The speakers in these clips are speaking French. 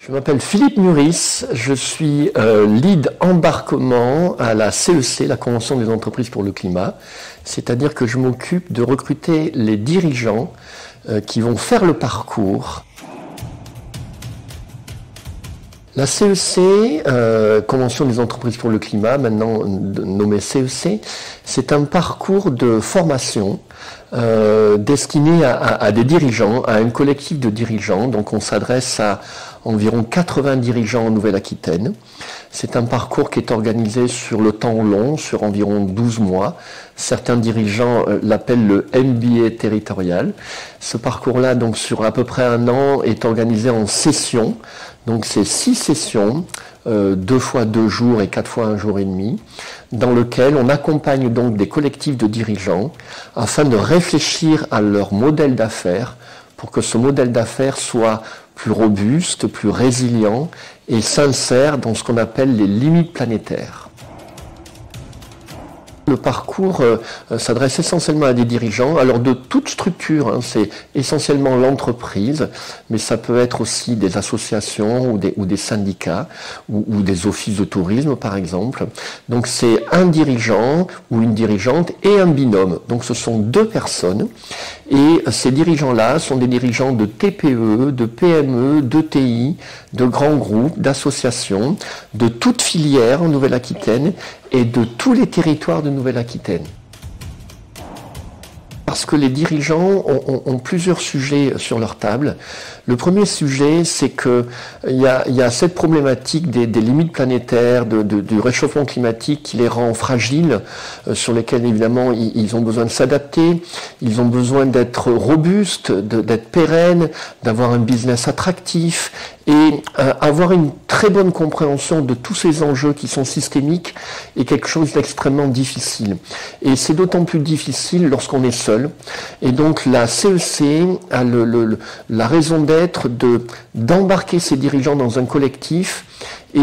Je m'appelle Philippe Muris, je suis lead embarquement à la CEC, la Convention des entreprises pour le climat, c'est-à-dire que je m'occupe de recruter les dirigeants qui vont faire le parcours. La CEC, Convention des entreprises pour le climat, maintenant nommée CEC, c'est un parcours de formation destiné à des dirigeants, à un collectif de dirigeants. Donc on s'adresse à environ 80 dirigeants en Nouvelle-Aquitaine. C'est un parcours qui est organisé sur le temps long, sur environ 12 mois. Certains dirigeants l'appellent le MBA territorial. Ce parcours-là, donc sur à peu près un an, est organisé en sessions. Donc c'est 6 sessions, 2 fois 2 jours et 4 fois 1 jour et demi, dans lequel on accompagne donc des collectifs de dirigeants afin de réfléchir à leur modèle d'affaires pour que ce modèle d'affaires soit plus robuste, plus résilient et s'insère dans ce qu'on appelle les limites planétaires. Le parcours s'adresse essentiellement à des dirigeants, alors de toute structure, hein, c'est essentiellement l'entreprise, mais ça peut être aussi des associations ou des syndicats ou des offices de tourisme par exemple. Donc c'est un dirigeant ou une dirigeante et un binôme, donc ce sont 2 personnes et ces dirigeants-là sont des dirigeants de TPE, de PME, d'ETI, de grands groupes, d'associations, de toutes filières en Nouvelle-Aquitaine et de tous les territoires de Nouvelle-Aquitaine. Parce que les dirigeants ont plusieurs sujets sur leur table. Le premier sujet, c'est qu'il y a cette problématique des limites planétaires, du réchauffement climatique qui les rend fragiles, sur lesquels évidemment ils ont besoin de s'adapter, ils ont besoin d'être robustes, d'être pérennes, d'avoir un business attractif et avoir une très bonne compréhension de tous ces enjeux qui sont systémiques est quelque chose d'extrêmement difficile. Et c'est d'autant plus difficile lorsqu'on est seul. Et donc la CEC a la raison d'être d'embarquer ces dirigeants dans un collectif et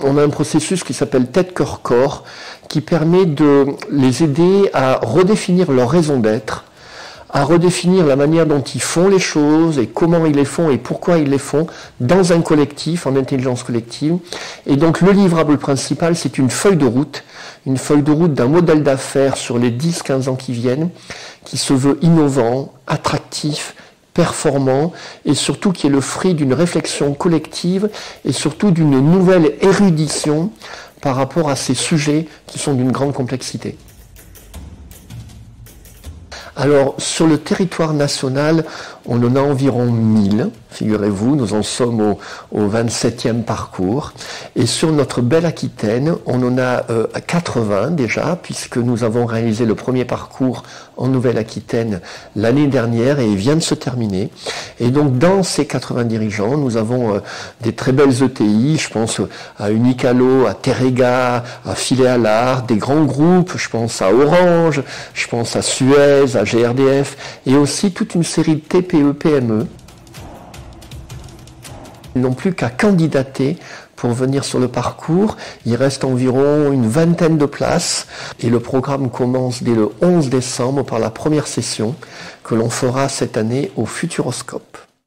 on a un processus qui s'appelle tête-cœur-corps qui permet de les aider à redéfinir leur raison d'être, à redéfinir la manière dont ils font les choses et comment ils les font et pourquoi ils les font dans un collectif, en intelligence collective. Et donc le livrable principal, c'est une feuille de route d'un modèle d'affaires sur les 10-15 ans qui viennent, qui se veut innovant, attractif, performant et surtout qui est le fruit d'une réflexion collective et surtout d'une nouvelle érudition par rapport à ces sujets qui sont d'une grande complexité. Alors, sur le territoire national, on en a environ 1000, figurez-vous, nous en sommes au 27e parcours. Et sur notre belle Aquitaine, on en a 80 déjà, puisque nous avons réalisé le premier parcours en Nouvelle-Aquitaine l'année dernière et il vient de se terminer. Et donc, dans ces 80 dirigeants, nous avons des très belles ETI, je pense à Unicalo, à Terrega, à Filet à l'Art, des grands groupes, je pense à Orange, je pense à Suez, à GRDF, et aussi toute une série de TPE, PME. Ils n'ont plus qu'à candidater pour venir sur le parcours. Il reste environ une vingtaine de places et le programme commence dès le 11 décembre par la première session que l'on fera cette année au Futuroscope.